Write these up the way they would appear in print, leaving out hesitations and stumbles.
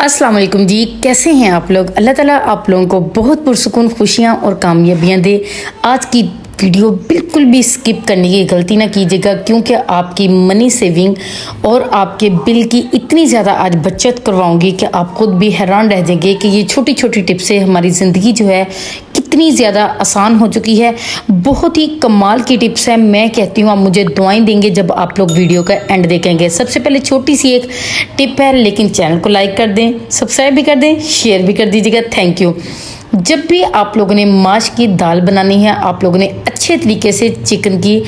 अस्सलाम वालेकुम जी, कैसे हैं आप लोग। अल्लाह ताला आप लोगों को बहुत पुरसुकून खुशियाँ और कामयाबियाँ दे। आज की वीडियो बिल्कुल भी स्किप करने की गलती ना कीजिएगा, क्योंकि आपकी मनी सेविंग और आपके बिल की इतनी ज़्यादा आज बचत करवाऊंगी कि आप खुद भी हैरान रह जाएंगे कि ये छोटी छोटी टिप्स से हमारी ज़िंदगी जो है कितनी ज़्यादा आसान हो चुकी है। बहुत ही कमाल की टिप्स है। मैं कहती हूँ आप मुझे दुआएं देंगे जब आप लोग वीडियो का एंड देखेंगे। सबसे पहले छोटी सी एक टिप है, लेकिन चैनल को लाइक कर दें, सब्सक्राइब भी कर दें, शेयर भी कर दीजिएगा। Thank you. जब भी आप लोगों ने माश की दाल बनानी है, आप लोगों ने अच्छे तरीके से चिकन की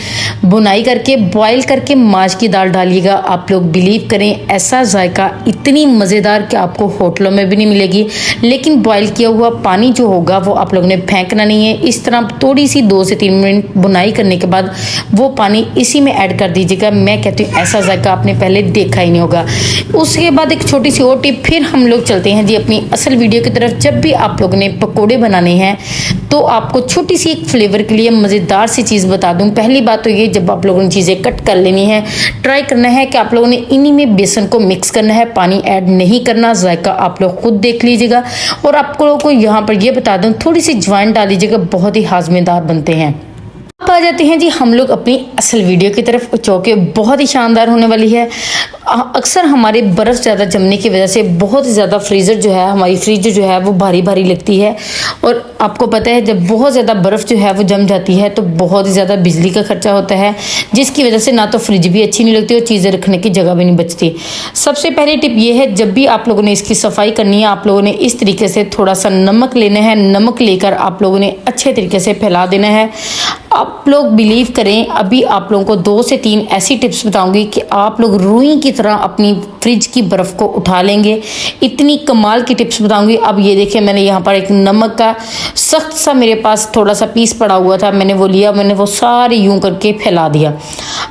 बुनाई करके बॉईल करके माश की दाल डालिएगा। आप लोग बिलीव करें, ऐसा जायका इतनी मज़ेदार कि आपको होटलों में भी नहीं मिलेगी। लेकिन बॉईल किया हुआ पानी जो होगा वो आप लोगों ने फेंकना नहीं है। इस तरह थोड़ी सी 2 से 3 मिनट बुनाई करने के बाद वो पानी इसी में ऐड कर दीजिएगा। मैं कहती हूँ ऐसा जायका आपने पहले देखा ही नहीं होगा। उसके बाद एक छोटी सी और टिप, फिर हम लोग चलते हैं जी अपनी असल वीडियो की तरफ। जब भी आप लोगों ने पकोड़े बनाने हैं तो आपको छोटी सी एक फ्लेवर के लिए मज़ेदार सी चीज़ बता दूं। पहली बात तो ये, जब आप लोगों ने चीज़ें कट कर लेनी है, ट्राई करना है कि आप लोगों ने इन्हीं में बेसन को मिक्स करना है, पानी ऐड नहीं करना। जायका आप लोग खुद देख लीजिएगा। और आप लोगों को यहाँ पर ये बता दूं, थोड़ी सी अजवाइन डाल लीजिएगा, बहुत ही हाजमेदार बनते हैं। अब आ जाते हैं जी हम लोग अपनी असल वीडियो की तरफ, जो कि बहुत ही शानदार होने वाली है। अक्सर हमारे बर्फ़ ज़्यादा जमने की वजह से बहुत ज़्यादा फ्रीज़र जो है, हमारी फ्रिज जो है वो भारी भारी लगती है। और आपको पता है जब बहुत ज़्यादा बर्फ़ जो है वो जम जाती है तो बहुत ही ज़्यादा बिजली का खर्चा होता है, जिसकी वजह से ना तो फ्रिज भी अच्छी नहीं लगती और चीज़ें रखने की जगह भी नहीं बचती। सबसे पहली टिप ये है, जब भी आप लोगों ने इसकी सफाई करनी है, आप लोगों ने इस तरीके से थोड़ा सा नमक लेना है। नमक लेकर आप लोगों ने अच्छे तरीके से फैला देना है। आप लोग बिलीव करें, अभी आप लोगों को 2 से 3 ऐसी टिप्स बताऊंगी कि आप लोग रुई की तरह अपनी फ्रिज की बर्फ़ को उठा लेंगे। इतनी कमाल की टिप्स बताऊंगी। अब ये देखिए, मैंने यहाँ पर एक नमक का सख्त सा मेरे पास थोड़ा सा पीस पड़ा हुआ था, मैंने वो लिया, मैंने वो सारे यूं करके फैला दिया।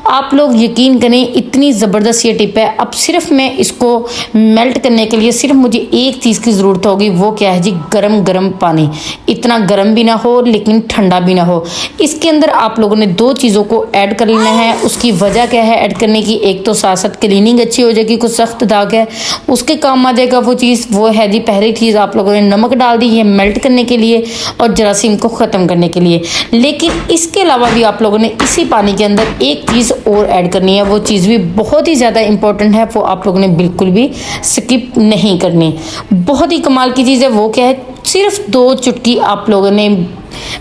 आप लोग यकीन करें, इतनी ज़बरदस्त ये टिप है। अब सिर्फ मैं इसको मेल्ट करने के लिए सिर्फ मुझे एक चीज़ की ज़रूरत होगी, वो क्या है जी, गरम गरम पानी। इतना गर्म भी ना हो लेकिन ठंडा भी ना हो। इसके अंदर आप लोगों ने 2 चीज़ों को ऐड कर लेना है। उसकी वजह क्या है ऐड करने की, एक तो साथ साथ क्लीनिंग अच्छी हो जाएगी, कुछ सख्त दाग है उसके काम आ जाएगा वो चीज़। वो है जी पहली चीज़, आप लोगों ने नमक डाल दी है मेल्ट करने के लिए और जरासीम को ख़त्म करने के लिए। लेकिन इसके अलावा भी आप लोगों ने इसी पानी के अंदर एक चीज़ और ऐड करनी है। वो चीज़ भी बहुत ही ज़्यादा इंपॉर्टेंट है, वो आप लोगों ने बिल्कुल भी स्किप नहीं करनी। बहुत ही कमाल की चीज़ है। वो क्या है, सिर्फ 2 चुटकी आप लोगों ने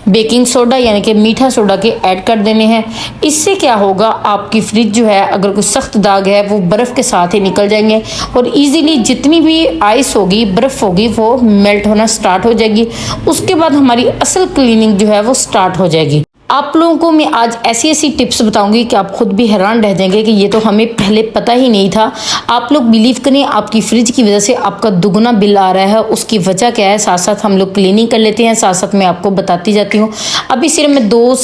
बेकिंग सोडा यानी कि मीठा सोडा के ऐड कर देने हैं। इससे क्या होगा, आपकी फ्रिज जो है अगर कोई सख्त दाग है वो बर्फ़ के साथ ही निकल जाएंगे और इजीली जितनी भी आइस होगी, बर्फ़ होगी, वो मेल्ट होना स्टार्ट हो जाएगी। उसके बाद हमारी असल क्लीनिंग जो है वो स्टार्ट हो जाएगी। आप लोगों को मैं आज ऐसी ऐसी टिप्स बताऊंगी कि आप खुद भी हैरान रह जाएंगे कि ये तो हमें पहले पता ही नहीं था। आप लोग बिलीव करें, आपकी फ्रिज की वजह से आपका दुगना बिल आ रहा है। उसकी वजह क्या है, साथ साथ हम लोग क्लीनिंग कर लेते हैं, साथ साथ मैं आपको बताती जाती हूँ। अभी सिर्फ मैं 2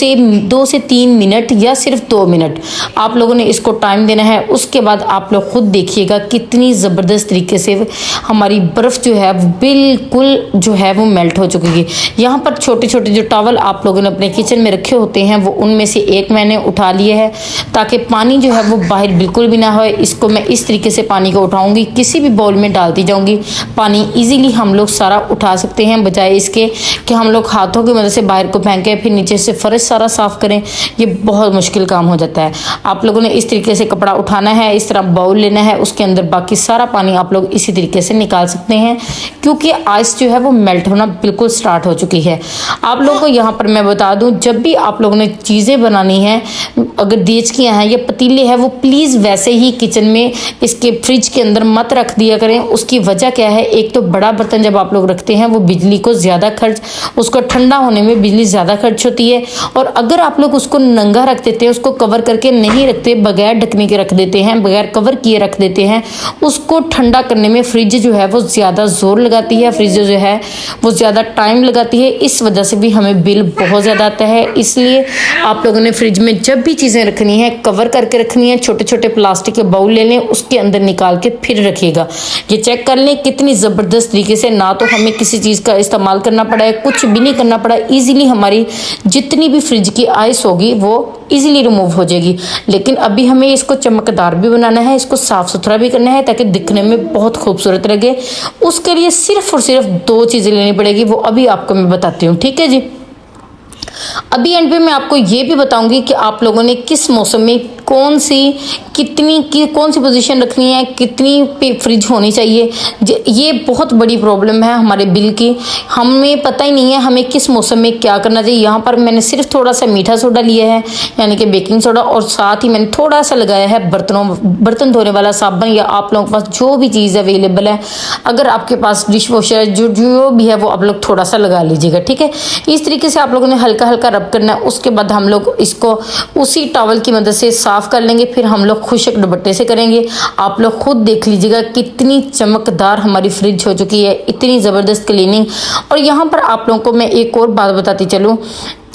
से 3 मिनट या सिर्फ 2 मिनट आप लोगों ने इसको टाइम देना है। उसके बाद आप लोग खुद देखिएगा कितनी ज़बरदस्त तरीके से हमारी बर्फ़ जो है बिल्कुल जो है वो मेल्ट हो चुकी है। यहाँ पर छोटे छोटे जो टॉवल आप लोगों ने अपने किचन में रखे होते हैं, वो उनमें से एक मैंने उठा लिए है ताकि पानी जो है वो बाहर बिल्कुल भी ना हो। इसको मैं इस तरीके से पानी को उठाऊंगी, किसी भी बाउल में डालती जाऊंगी। पानी इजीली हम लोग सारा उठा सकते हैं, बजाय इसके कि हम लोग हाथों की मदद से बाहर को फेंकें फिर नीचे से फर्श सारा साफ करें। ये बहुत मुश्किल काम हो जाता है। आप लोगों ने इस तरीके से कपड़ा उठाना है, इस तरह बाउल लेना है, उसके अंदर बाकी सारा पानी आप लोग इसी तरीके से निकाल सकते हैं, क्योंकि आइस जो है वो मेल्ट होना बिल्कुल स्टार्ट हो चुकी है। आप लोगों को यहाँ पर मैं बता दूं, जब भी आप लोगों ने चीज़ें बनानी है, अगर देचकियाँ हैं या पतीले हैं, वो प्लीज़ वैसे ही किचन में इसके फ्रिज के अंदर मत रख दिया करें। उसकी वजह क्या है, एक तो बड़ा बर्तन जब आप लोग रखते हैं वो बिजली को ज़्यादा खर्च, उसको ठंडा होने में बिजली ज़्यादा खर्च होती है। और अगर आप लोग उसको नंगा रख देते हैं, उसको कवर करके नहीं रखते, बगैर ढकने के रख देते हैं, बगैर कवर किए रख देते हैं, उसको ठंडा करने में फ्रिज जो है वो ज़्यादा जोर लगाती है, फ्रिज जो है वो ज़्यादा टाइम लगाती है। इस वजह से भी हमें बिल बहुत ज़्यादा आता है। इस इसलिए आप लोगों ने फ्रिज में जब भी चीज़ें रखनी है कवर करके रखनी है। छोटे छोटे प्लास्टिक के बाउल ले लें, उसके अंदर निकाल के फिर रखिएगा। ये चेक कर लें कितनी ज़बरदस्त तरीके से, ना तो हमें किसी चीज़ का इस्तेमाल करना पड़ा है, कुछ भी नहीं करना पड़ा। ईजिली हमारी जितनी भी फ्रिज की आइस होगी वो ईजिली रिमूव हो जाएगी। लेकिन अभी हमें इसको चमकदार भी बनाना है, इसको साफ सुथरा भी करना है ताकि दिखने में बहुत खूबसूरत लगे। उसके लिए सिर्फ और सिर्फ 2 चीज़ें लेनी पड़ेगी, वो अभी आपको मैं बताती हूँ, ठीक है जी। अभी एंड पे मैं आपको ये भी बताऊंगी कि आप लोगों ने किस मौसम में कौन सी पोजीशन रखनी है, कितनी पे फ्रिज होनी चाहिए। ये बहुत बड़ी प्रॉब्लम है हमारे बिल की, हमें पता ही नहीं है हमें किस मौसम में क्या करना चाहिए। यहाँ पर मैंने सिर्फ थोड़ा सा मीठा सोडा लिया है, यानी कि बेकिंग सोडा, और साथ ही मैंने थोड़ा सा लगाया है बर्तन धोने वाला साबुन, या आप लोगों के पास जो भी चीज़ अवेलेबल है। अगर आपके पास डिश वॉशर जो भी है वो आप लोग थोड़ा सा लगा लीजिएगा, ठीक है। इस तरीके से आप लोगों ने हल्का हल्का रब करना है। उसके बाद हम लोग इसको उसी टॉवल की मदद से साफ कर लेंगे, फिर हम लोग खुशक दुपट्टे से करेंगे। आप लोग खुद देख लीजिएगा कितनी चमकदार हमारी फ्रिज हो चुकी है, इतनी ज़बरदस्त क्लीनिंग। और यहाँ पर आप लोगों को मैं एक और बात बताती चलूँ,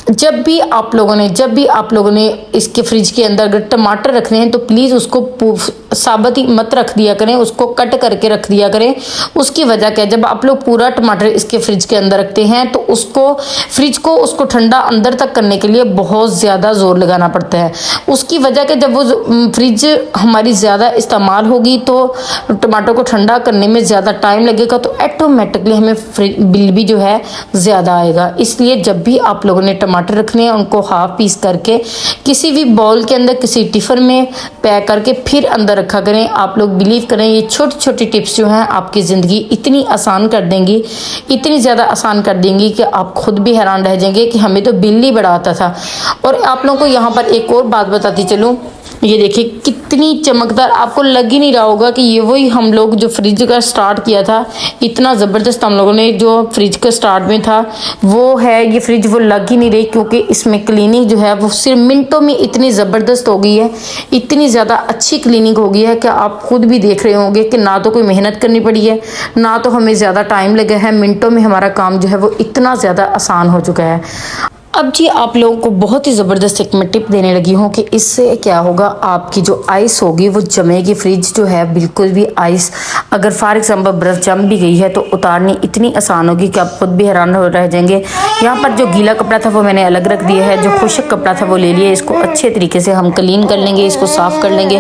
जब भी आप लोगों ने इसके फ्रिज के अंदर अगर टमाटर रखने हैं तो प्लीज़ उसको साबुत ही मत रख दिया करें, उसको कट करके रख दिया करें। उसकी वजह क्या है, जब आप लोग पूरा टमाटर इसके फ्रिज के अंदर रखते हैं तो उसको ठंडा अंदर तक करने के लिए बहुत ज़्यादा जोर लगाना पड़ता है। उसकी वजह के जब वो फ्रिज हमारी ज़्यादा इस्तेमाल होगी तो टमाटर को ठंडा करने में ज़्यादा टाइम लगेगा, तो ऑटोमेटिकली हमें बिल भी जो है ज़्यादा आएगा। इसलिए जब भी आप लोगों ने टमाटर रखने हैं उनको हाफ पीस करके किसी भी बाउल के अंदर, किसी टिफिन में पैक करके फिर अंदर रखा करें। आप लोग बिलीव करें, ये छोटी छोटी टिप्स जो हैं आपकी ज़िंदगी इतनी आसान कर देंगी, इतनी ज़्यादा आसान कर देंगी कि आप खुद भी हैरान रह जाएंगे कि हमें तो बिल ही बड़ा आता था। और आप लोगों को यहाँ पर एक और बात बताती चलूँ, ये देखिए कितनी चमकदार, आपको लग ही नहीं रहा होगा कि ये वही हम लोग जो फ्रिज का स्टार्ट किया था, इतना ज़बरदस्त हम लोगों ने जो फ्रिज का स्टार्ट में था वो है ये फ्रिज, वो लग ही नहीं रही, क्योंकि इसमें क्लीनिंग जो है वो सिर्फ मिनटों में इतनी ज़बरदस्त हो गई है, इतनी ज़्यादा अच्छी क्लीनिंग हो गई है कि आप खुद भी देख रहे होंगे कि ना तो कोई मेहनत करनी पड़ी है, ना तो हमें ज़्यादा टाइम लगा है। मिनटों में हमारा काम जो है वो इतना ज़्यादा आसान हो चुका है। अब जी आप लोगों को बहुत ही ज़बरदस्त एक मैं टिप देने लगी हूँ कि इससे क्या होगा, आपकी जो आइस होगी वो जमेगी। फ्रिज जो है बिल्कुल भी आइस, अगर फॉर एग्जांपल बर्फ़ जम भी गई है तो उतारनी इतनी आसान होगी कि आप खुद भी हैरान हो रह जाएंगे। यहाँ पर जो गीला कपड़ा था वो मैंने अलग रख दिया है, जो खुश्क कपड़ा था वो ले लिया। इसको अच्छे तरीके से हम क्लीन कर लेंगे, इसको साफ़ कर लेंगे।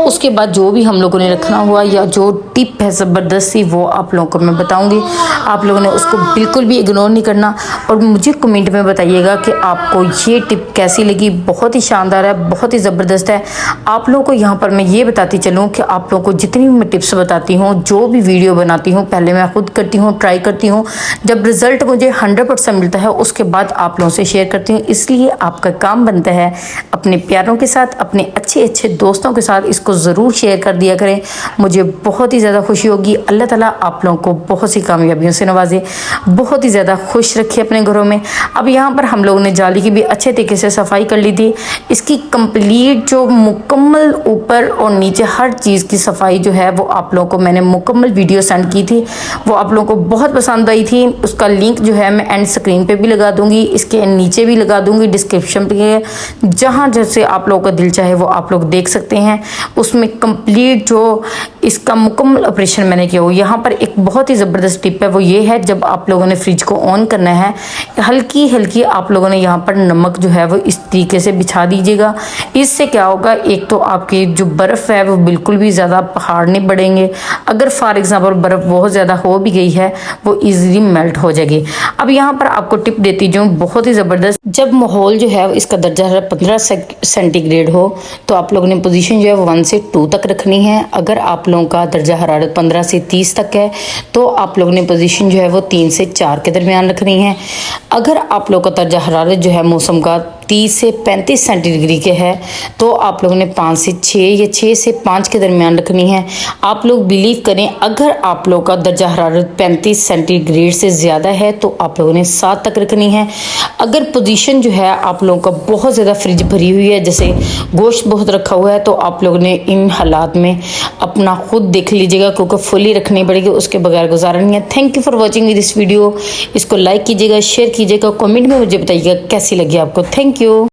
उसके बाद जो भी हम लोगों ने रखना हुआ या जो टिप है ज़बरदस्त सी वो आप लोगों को मैं बताऊँगी, आप लोगों ने उसको बिल्कुल भी इग्नोर नहीं करना। और मुझे कमेंट में बताइएगा कि आपको ये टिप कैसी लगी। बहुत ही शानदार है, बहुत ही ज़बरदस्त है। आप लोगों को यहाँ पर मैं ये बताती चलूँ कि आप लोगों को जितनी भी मैं टिप्स बताती हूँ, जो भी वीडियो बनाती हूँ, पहले मैं खुद करती हूँ, ट्राई करती हूँ। जब रिज़ल्ट मुझे 100% मिलता है उसके बाद आप लोगों से शेयर करती हूँ। इसलिए आपका काम बनता है अपने प्यारों के साथ, अपने अच्छे अच्छे दोस्तों के साथ इसको ज़रूर शेयर कर दिया करें। मुझे बहुत ही ज़्यादा खुशी होगी। अल्लाह ताला आप लोगों को बहुत सी कामयाबियों से नवाजे, बहुत ही ज़्यादा खुश रखे अपने घरों में। अब यहाँ पर हम लोगों ने जाली की भी अच्छे तरीके से सफाई कर ली थी। इसकी कंप्लीट जो मुकम्मल ऊपर और नीचे हर चीज़ की सफाई जो है वो आप लोगों को मैंने मुकम्मल वीडियो सेंड की थी, वो आप लोगों को बहुत पसंद आई थी। उसका लिंक जो है मैं एंड स्क्रीन पे भी लगा दूंगी, इसके नीचे भी लगा दूंगी डिस्क्रिप्शन पे, जहाँ जैसे आप लोगों का दिल चाहे वो आप लोग देख सकते हैं। उसमें कंप्लीट जो इसका मुकम्मल ऑपरेशन मैंने किया हो। यहाँ पर एक बहुत ही ज़बरदस्त टिप है, वो ये है जब आप लोगों ने फ्रिज को ऑन करना है, हल्की हल्की आप लोगों ने यहाँ पर नमक जो है वो इस तरीके से बिछा दीजिएगा। इससे क्या होगा, एक तो आपकी जो बर्फ़ है वो बिल्कुल भी ज़्यादा पहाड़ नहीं बढ़ेंगे। अगर फॉर एग्जांपल बर्फ़ बहुत ज़्यादा हो भी गई है वो इजीली मेल्ट हो जाएगी। अब यहाँ पर आपको टिप देती जो बहुत ही ज़बरदस्त, जब माहौल जो है इसका दर्जा 15 सेंटीग्रेड हो तो आप लोगों ने पोजीशन जो है वो 1 से 2 तक रखनी है। अगर आप लोगों का दर्जा हरारत 15 से 30 तक है तो आप लोगों ने पोजीशन जो है वो 3 से 4 के दरमियान रखनी है। अगर आप लोगों का दर्जा हरारत जो है मौसम का 30 से 35 सेंटीग्रेड के है तो आप लोगों ने 5 से 6 या 6 से 5 के दरमियान रखनी है। आप लोग बिलीव करें, अगर आप लोगों का दर्जा हरारत 35 सेंटीग्रेड से ज़्यादा है तो आप लोगों ने 7 तक रखनी है। अगर पोजीशन जो है आप लोगों का बहुत ज़्यादा फ्रिज भरी हुई है, जैसे गोश्त बहुत रखा हुआ है, तो आप लोगों ने इन हालात में अपना खुद देख लीजिएगा, क्योंकि फुली रखनी पड़ेगी, उसके बगैर गुजारा नहीं है। Thank you for watching this video. इसको लाइक कीजिएगा, शेयर कीजिएगा, कमेंट में मुझे बताइएगा कैसी लगी आपको। Thank you. Thank you.